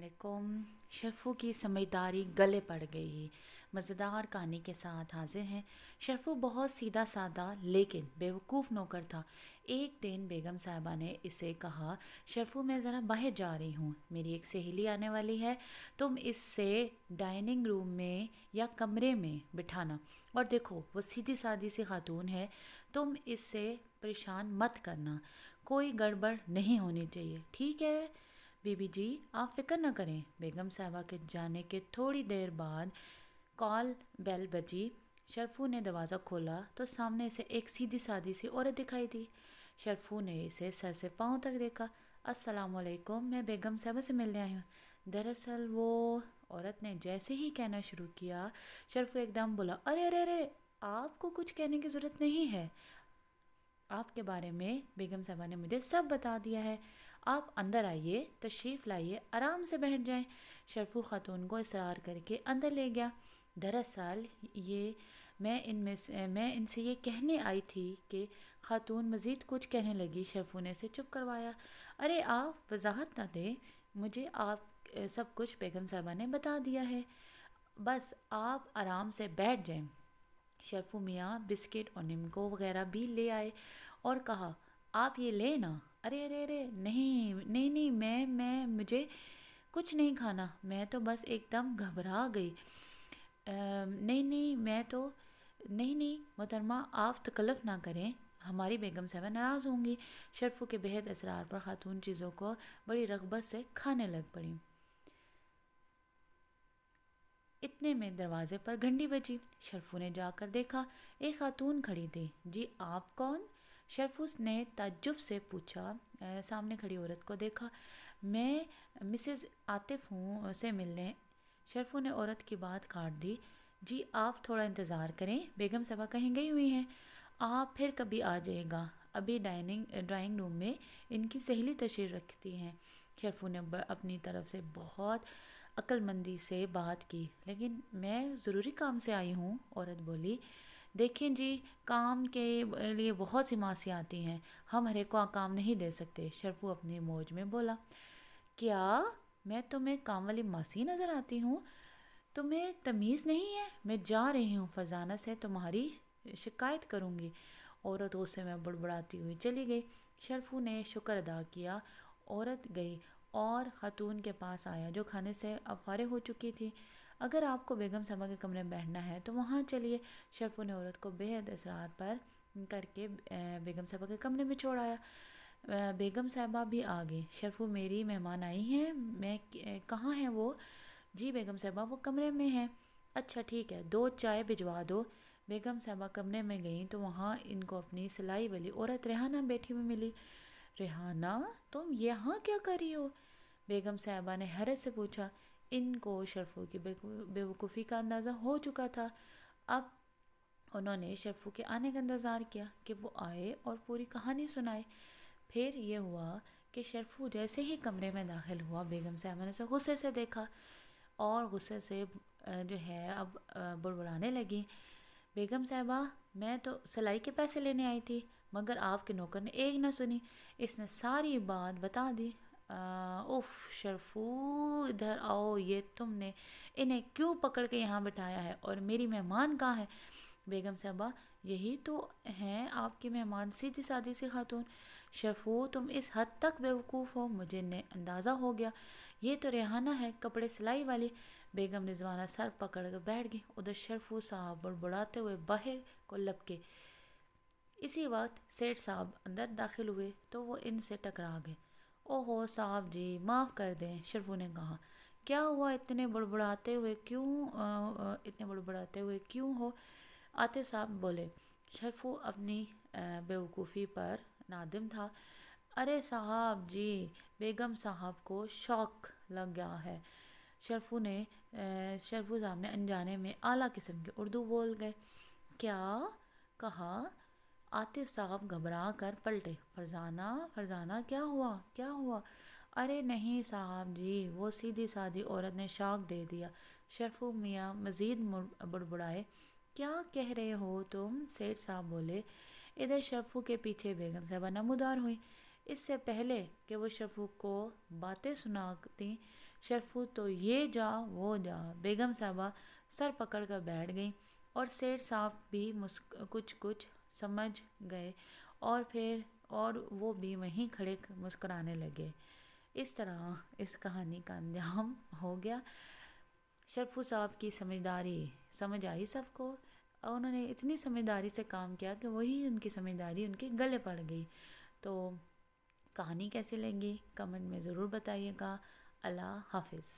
वालेकुम। शरफू की समझदारी गले पड़ गई। मज़ेदार कहानी के साथ हाजिर हैं। शरफू बहुत सीधा साधा लेकिन बेवकूफ़ नौकर था। एक दिन बेगम साहिबा ने इसे कहा, शरफू मैं ज़रा बाहर जा रही हूँ, मेरी एक सहेली आने वाली है, तुम इससे डाइनिंग रूम में या कमरे में बिठाना। और देखो वो सीधी सादी सी खातून है, तुम इससे परेशान मत करना, कोई गड़बड़ नहीं होनी चाहिए, ठीक है बीबी जी, आप फिक्र न करें। बेगम साहबा के जाने के थोड़ी देर बाद कॉल बेल बजी। शरफू ने दरवाज़ा खोला तो सामने से एक सीधी सादी सी औरत दिखाई दी। शरफू ने इसे सर से पाँव तक देखा। अस्सलाम वालेकुम, मैं बेगम साहबा से मिलने आई हूँ। दरअसल वो औरत ने जैसे ही कहना शुरू किया, शरफू एकदम बोला, अरे अरे अरे, आपको कुछ कहने की ज़रूरत नहीं है, आपके बारे में बेगम साहबा ने मुझे सब बता दिया है। आप अंदर आइए, तशरीफ़ लाइए, आराम से बैठ जाएं। शरफू खातून को इसरार करके अंदर ले गया। दरअसल ये मैं इनसे ये कहने आई थी कि खातून मज़ीद कुछ कहने लगी। शरफू ने इसे चुप करवाया। अरे आप वजाहत ना दें, मुझे आप सब कुछ बेगम साहबा ने बता दिया है, बस आप आराम से बैठ जाएं। शरफू मियाँ बिस्किट और निम्को वगैरह भी ले आए और कहा, आप ये ले ना। अरे अरे अरे, नहीं नहीं नहीं, मैं मुझे कुछ नहीं खाना, मैं तो बस एकदम घबरा गई। नहीं नहीं, मैं तो नहीं नहीं मोहतरमा, आप तकल्लुफ़ ना करें, हमारी बेगम साहबा नाराज़ होंगी। शरफू के बेहद असरार पर खातून चीज़ों को बड़ी रग़बत से खाने लग पड़ी। इतने में दरवाजे पर घंटी बजी। शरफू ने जाकर देखा, एक खातून खड़ी थी। जी आप कौन? शरफू ने ताज्जुब से पूछा। सामने खड़ी औरत को देखा। मैं मिसेस आतिफ हूँ, से मिलने। शरफू ने औरत की बात काट दी। जी आप थोड़ा इंतज़ार करें, बेगम साहबा कहीं गई हुई हैं, आप फिर कभी आ जाइएगा, अभी ड्राइंग रूम में इनकी सहेली तशरीफ़ रखती हैं। शरफू ने अपनी तरफ से बहुत अक्लमंदी से बात की। लेकिन मैं ज़रूरी काम से आई हूँ, औरत बोली। देखें जी, काम के लिए बहुत सी मासी आती हैं, हम हर एक को काम नहीं दे सकते। शरफू अपनी मौज में बोला, क्या मैं तुम्हें काम वाली मासी नज़र आती हूँ? तुम्हें तमीज़ नहीं है? मैं जा रही हूँ, फरजाना से तुम्हारी शिकायत करूँगी। औरत गुस्से में बड़बड़ाती हुई चली गई। शरफू ने शुक्र अदा किया। औरत गई और ख़ातून के पास आया जो खाने से अब फारिग हो चुकी थी। अगर आपको बेगम साहबा के कमरे में बैठना है तो वहाँ चलिए। शरफू ने औरत को बेहद इसरार पर करके बेगम साहबा के कमरे में छोड़ आया। बेगम साहबा भी आ गई। शरफू, मेरी मेहमान आई हैं, मैं कहाँ हैं वो? जी बेगम साहबा वो कमरे में हैं। अच्छा ठीक है, 2 चाय भिजवा दो। बेगम साहबा कमरे में गईं तो वहाँ इनको अपनी सिलाई वाली औरत रेहाना बैठी हुई मिली। रेहाना, तुम यहाँ क्या कर रही हो? बेगम साहबा ने हैरत से पूछा। इनको शरफू की बेवकूफ़ी का अंदाज़ा हो चुका था। अब उन्होंने शरफू के आने का इंतज़ार किया कि वो आए और पूरी कहानी सुनाए। फिर ये हुआ कि शरफू जैसे ही कमरे में दाखिल हुआ, बेगम साहबा ने उसे गुस्से से देखा और गुस्से से जो है अब बुड़बुड़ाने लगी। बेगम साहबा, मैं तो सिलाई के पैसे लेने आई थी, मगर आपके नौकर ने एक न सुनी, इसने सारी बात बता दी। उफ़ शरफू, इधर आओ, ये तुमने इन्हें क्यों पकड़ के यहाँ बिठाया है और मेरी मेहमान कहाँ है? बेगम साहबा, यही तो हैं आपकी मेहमान, सीधी सादी सी खातून। शरफू, तुम इस हद तक बेवकूफ़ हो, मुझे अंदाज़ा हो गया, ये तो रेहाना है, कपड़े सिलाई वाली। बेगम रिजवाना सर पकड़ कर बैठ गई। उधर शरफू साहब बड़बड़ाते हुए बाहर को लपके। इसी वक्त सेठ साहब अंदर दाखिल हुए तो वो इनसे टकरा गए। ओहो साहब जी, माफ़ कर दें, शरफू ने कहा। क्या हुआ, इतने बड़बड़ाते हुए क्यों हो? आतिफ साहब बोले। शरफू अपनी बेवकूफ़ी पर नादिम था। अरे साहब जी, बेगम साहब को शौक लग गया है। शरफू साहब ने अनजाने में आला किस्म की उर्दू बोल गए। क्या कहा? आतिफ साहब घबरा कर पलटे। फरजाना, फरजाना, क्या हुआ, क्या हुआ? अरे नहीं साहब जी, वो सीधी सादी औरत ने शौक दे दिया। शरफू मियाँ मज़ीद बुड़बुड़ाए। क्या कह रहे हो तुम? सेठ साहब बोले। इधर शरफू के पीछे बेगम साहबा नमूदार हुई। इससे पहले कि वो शरफू को बातें सुनाती, شرفو تو یہ جا وہ جا۔ بیگم صاحبہ سر پکڑ کر بیٹھ گئیں اور سیٹھ صاحب بھی کچھ سمجھ گئے اور وہ بھی وہیں کھڑے مسکرانے لگے۔ اس طرح اس کہانی کا انجام ہو گیا۔ شرفو صاحب کی سمجھ آئی سب کو، اور انہوں نے اتنی سمجھداری سے کام کیا کہ وہی ان کی سمجھداری ان کے گلے پڑ گئی۔ تو کہانی کیسی لگی کمنٹ میں ضرور بتائیے گا۔ اللہ حافظ۔